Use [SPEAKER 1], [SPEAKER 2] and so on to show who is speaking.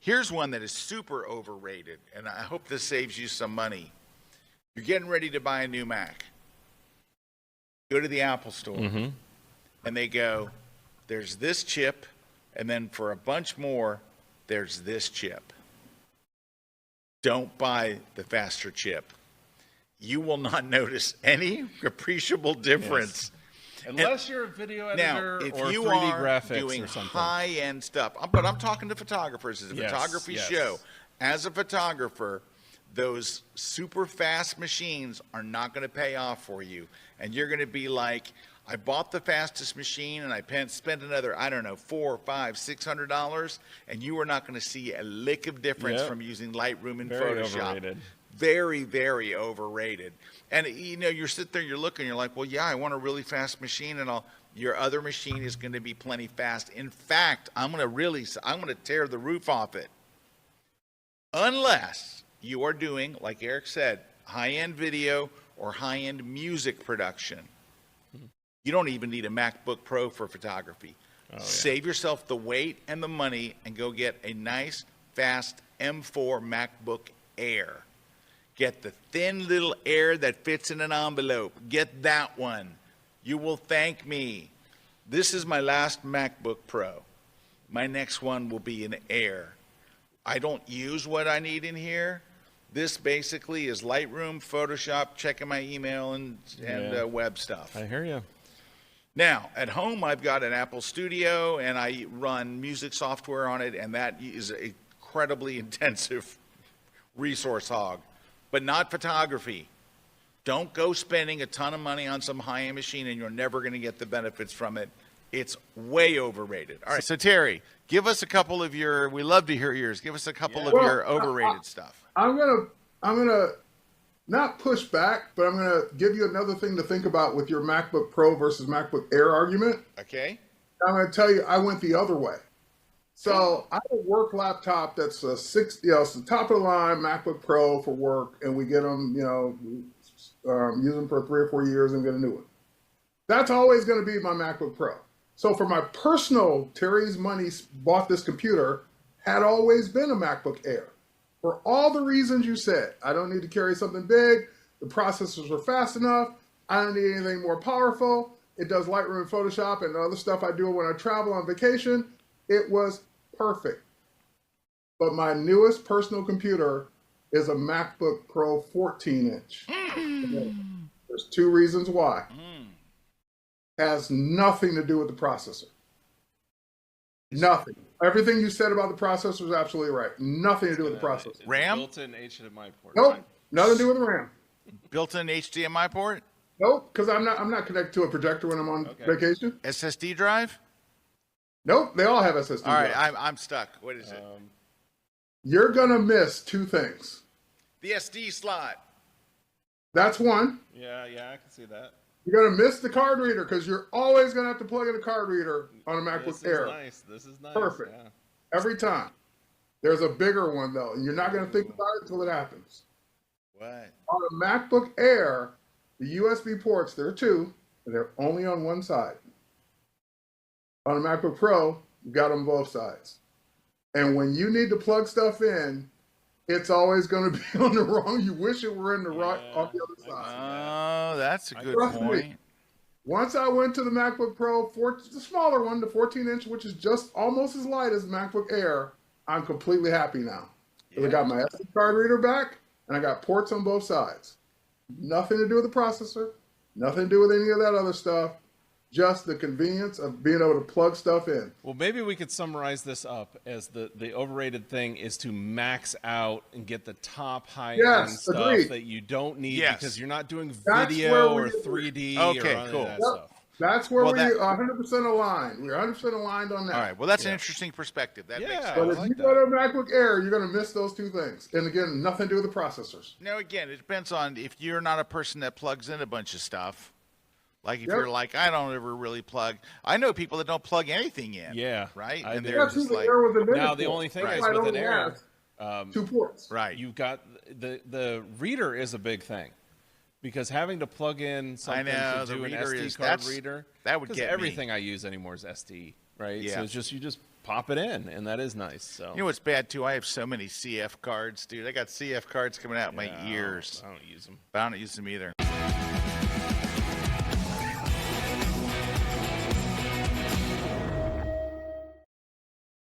[SPEAKER 1] Here's one that is super overrated, and I hope this saves you some money. You're getting ready to buy a new Mac. Go to the Apple store, and they go, there's this chip, and then for a bunch more, there's this chip. Don't buy the faster chip. You will not notice any appreciable difference.
[SPEAKER 2] Yes. Unless you're a video editor
[SPEAKER 1] now, if
[SPEAKER 2] or
[SPEAKER 1] you
[SPEAKER 2] 3D
[SPEAKER 1] are
[SPEAKER 2] graphics
[SPEAKER 1] doing
[SPEAKER 2] or something.
[SPEAKER 1] high-end stuff, but I'm talking to photographers. It's a photography show. As a photographer, those super fast machines are not going to pay off for you. And you're going to be like, I bought the fastest machine and I spent another, I don't know, $400, $500, $600, and you are not going to see a lick of difference from using Lightroom and Photoshop.
[SPEAKER 2] Overrated.
[SPEAKER 1] Very, very overrated. And you know, you sit there, you're looking, you're like, well, yeah, I want a really fast machine, and your other machine is going to be plenty fast. In fact, I'm going to tear the roof off it. Unless you are doing, like Erik said, high-end video or high-end music production. You don't even need a MacBook Pro for photography. Save yourself the weight and the money and go get a nice, fast M4 MacBook Air. Get the thin little Air that fits in an envelope. Get that one. You will thank me. This is my last MacBook Pro. My next one will be an Air. I don't use what I need in here. This basically is Lightroom, Photoshop, checking my email and web stuff.
[SPEAKER 2] I hear you.
[SPEAKER 1] Now, at home, I've got an Apple Studio, and I run music software on it, and that is an incredibly intensive resource hog, but not photography. Don't go spending a ton of money on some high-end machine, and you're never going to get the benefits from it. It's way overrated. All right, so Terry, give us a couple of your, we love to hear yours. Give us a couple of your overrated stuff.
[SPEAKER 3] I'm gonna not push back, but I'm gonna give you another thing to think about with your MacBook Pro versus MacBook Air argument.
[SPEAKER 1] Okay.
[SPEAKER 3] I'm gonna tell you, I went the other way. So I have a work laptop that's a it's the top of the line MacBook Pro for work, and we get them, use them for 3 or 4 years and get a new one. That's always going to be my MacBook Pro. So for my personal, Terry's money bought this computer, had always been a MacBook Air. For all the reasons you said, I don't need to carry something big, the processors are fast enough, I don't need anything more powerful, it does Lightroom and Photoshop and other stuff I do when I travel on vacation. It was perfect. But my newest personal computer is a MacBook Pro 14-inch. There's 2 reasons why. Has nothing to do with the processor. Nothing. Everything you said about the processor is absolutely right. Nothing to do with the processor.
[SPEAKER 1] RAM?
[SPEAKER 2] Built-in HDMI port.
[SPEAKER 3] Nope. Nothing to do with the RAM.
[SPEAKER 1] Built-in HDMI port?
[SPEAKER 3] Nope. Because I'm not connected to a projector when I'm on vacation.
[SPEAKER 1] SSD drive?
[SPEAKER 3] Nope. They all have SSD.
[SPEAKER 1] All right, I'm stuck. What is it?
[SPEAKER 3] You're gonna miss 2 things.
[SPEAKER 1] The SD slot.
[SPEAKER 3] That's one.
[SPEAKER 2] Yeah, I can see that.
[SPEAKER 3] You're gonna miss the card reader because you're always gonna have to plug in a card reader on a MacBook Air.
[SPEAKER 2] This is nice.
[SPEAKER 3] Perfect.
[SPEAKER 2] Yeah.
[SPEAKER 3] Every time. There's a bigger one though, and you're not gonna think about it until it happens.
[SPEAKER 1] What?
[SPEAKER 3] On a MacBook Air, the USB ports, there are 2, and they're only on one side. On a MacBook Pro, you got them both sides. And when you need to plug stuff in, it's always going to be on the wrong. You wish it were in the right on the other side.
[SPEAKER 1] Oh, that's a good point.
[SPEAKER 3] Once I went to the MacBook Pro, the smaller one, the 14-inch, which is just almost as light as the MacBook Air, I'm completely happy now. Because I got my SD card reader back, and I got ports on both sides. Nothing to do with the processor, nothing to do with any of that other stuff. Just the convenience of being able to plug stuff in.
[SPEAKER 2] Well, maybe we could summarize this up as the overrated thing is to max out and get the top high-end stuff that you don't need because you're not doing video or 3D or any of that stuff.
[SPEAKER 3] That's where we're 100% aligned. We're 100% aligned on that.
[SPEAKER 1] All right. Well, that's an interesting perspective. That makes sense.
[SPEAKER 3] But if you go to a MacBook Air, you're going to miss those 2 things. And again, nothing to do with the processors.
[SPEAKER 1] Now, again, it depends on if you're not a person that plugs in a bunch of stuff. Like if you're like, I don't ever really plug. I know people that don't plug anything in.
[SPEAKER 2] Yeah.
[SPEAKER 1] Right?
[SPEAKER 2] And
[SPEAKER 1] they're just like.
[SPEAKER 2] Now, the only thing is with an Air,
[SPEAKER 3] 2 ports.
[SPEAKER 1] Right.
[SPEAKER 2] You've got the reader is a big thing. Because having to plug in something to do an SD card reader,
[SPEAKER 1] that would get
[SPEAKER 2] everything I use anymore is SD. right?
[SPEAKER 1] Yeah.
[SPEAKER 2] So it's just, you just pop it in, and that is nice. So
[SPEAKER 1] you know what's bad too? I have so many CF cards, dude. I got CF cards coming out my ears.
[SPEAKER 2] I don't use them.
[SPEAKER 1] But I don't use them either.